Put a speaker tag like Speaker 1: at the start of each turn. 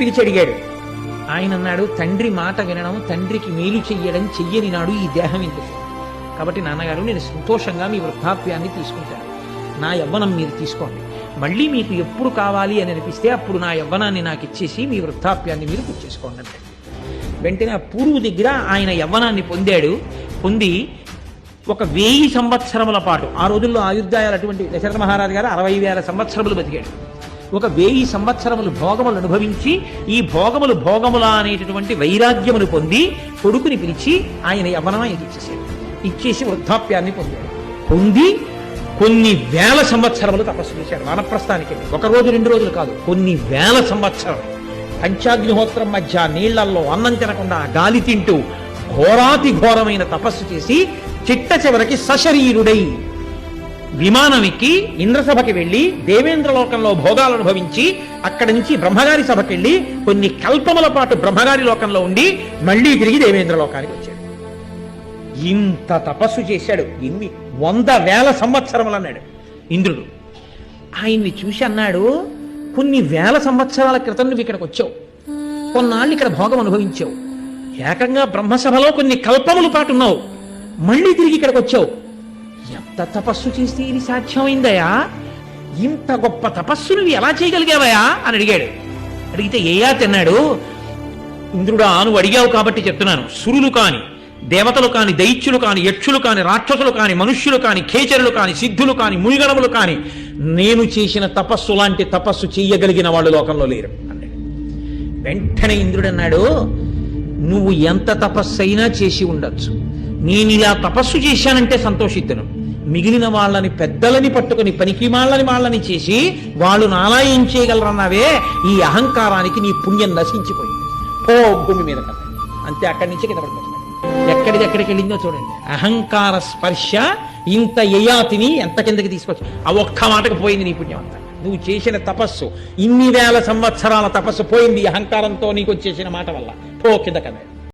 Speaker 1: పిలిచి అడిగాడు. ఆయన అన్నాడు, తండ్రి మాట వినడం, తండ్రికి మేలు చెయ్యడం చెయ్యని నాడు ఈ దేహం ఎందుకు? కాబట్టి నాన్నగారు, నేను సంతోషంగా మీ వృద్ధాప్యాన్ని తీసుకుంటాను, నా యవ్వనం మీరు తీసుకోండి, మళ్ళీ మీకు ఎప్పుడు కావాలి అని అనిపిస్తే అప్పుడు నా యవ్వనాన్ని నాకు ఇచ్చేసి మీ వృద్ధాప్యాన్ని మీరు పుచ్చేసుకోండి అంటే వెంటనే ఆ పూర్వు దగ్గర ఆయన యవ్వనాన్ని పొంది ఒక 1000 సంవత్సరముల పాటు, ఆ రోజుల్లో ఆయుర్దాయాలు అటువంటి, దశరథ మహారాజు గారు 60,000 సంవత్సరములు బతికాడు. ఒక 1000 సంవత్సరములు భోగములు అనుభవించి ఈ భోగములా అనేటటువంటి వైరాగ్యమును పొంది కొడుకుని పిలిచి ఆయన యవ్వనం ఆయనకి ఇచ్చేసి వృద్ధాప్యాన్ని పొంది కొన్ని వేల సంవత్సరములు తపస్సు చేశాడు. వానప్రస్థానికి ఒక రోజు 2 రోజులు కాదు, కొన్ని వేల సంవత్సరాలు పంచాగ్నిహోత్రం మధ్య నీళ్లల్లో అన్నం తినకుండా గాలి తింటూ ఘోరాతి ఘోరమైన తపస్సు చేసి చిట్ట చివరికి సశరీరుడై విమానం ఎక్కి ఇంద్రసభకి వెళ్లి దేవేంద్రలోకంలో భోగాలు అనుభవించి అక్కడి నుంచి బ్రహ్మగారి సభకి వెళ్లి కొన్ని కల్పముల పాటు బ్రహ్మగారి లోకంలో ఉండి మళ్లీ తిరిగి దేవేంద్రలోకానికి వచ్చాడు. ఇంత తపస్సు చేశాడు. ఇన్ని 100,000 సంవత్సరములు అన్నాడు ఇంద్రుడు. ఆయన్ని చూసి అన్నాడు, కొన్ని వేల సంవత్సరాల క్రితం నువ్వు ఇక్కడికి వచ్చావు, కొన్నాళ్ళు ఇక్కడ భోగం అనుభవించావు, ఏకంగా బ్రహ్మసభలో కొన్ని కల్పముల పాటు ఉన్నావు, మళ్ళీ తిరిగి ఇక్కడికి వచ్చావు, ఎంత తపస్సు చేస్తే ఇది సాధ్యమైందయా? ఇంత గొప్ప తపస్సు నువ్వు ఎలా చేయగలిగావయా అని అడిగాడు. అడిగితే ఏయా తిన్నాడు. ఇంద్రుడా, నువ్వు అడిగావు కాబట్టి చెప్తున్నాను. సురులు కాని, దేవతలు కాని, దైత్యులు కాని, యక్షులు కాని, రాక్షసులు కాని, మనుష్యులు కాని, ఖేచరులు కాని, సిద్ధులు కాని, మునిగణములు కాని నేను చేసిన తపస్సు లాంటి తపస్సు చెయ్యగలిగిన వాళ్ళు లోకంలో లేరు అన్నాడు. వెంటనే ఇంద్రుడు అన్నాడు, నువ్వు ఎంత తపస్సు అయినా చేసి ఉండొచ్చు, నేను ఇలా తపస్సు చేశానంటే సంతోషిద్దును. మిగిలిన వాళ్ళని పెద్దలని పట్టుకుని వాళ్ళని చేసి వాళ్ళు నాలా ఏం చేయగలరన్నావే, ఈ అహంకారానికి నీ పుణ్యం నశించిపోయింది, పో భూమి మీద కదా. అంతే, అక్కడి నుంచి కింద పడిపోతున్నాడు. ఎక్కడికి వెళ్ళిందో చూడండి. అహంకార స్పర్శ ఇంత యయాతిని ఎంత కిందకి తీసుకొచ్చు. ఆ ఒక్క మాటకు పోయింది నీ పుణ్యం అంతా. నువ్వు చేసిన తపస్సు, ఇన్ని వేల సంవత్సరాల తపస్సు పోయింది అహంకారంతో నీకు వచ్చేసిన మాట వల్ల. పో కింద కదా.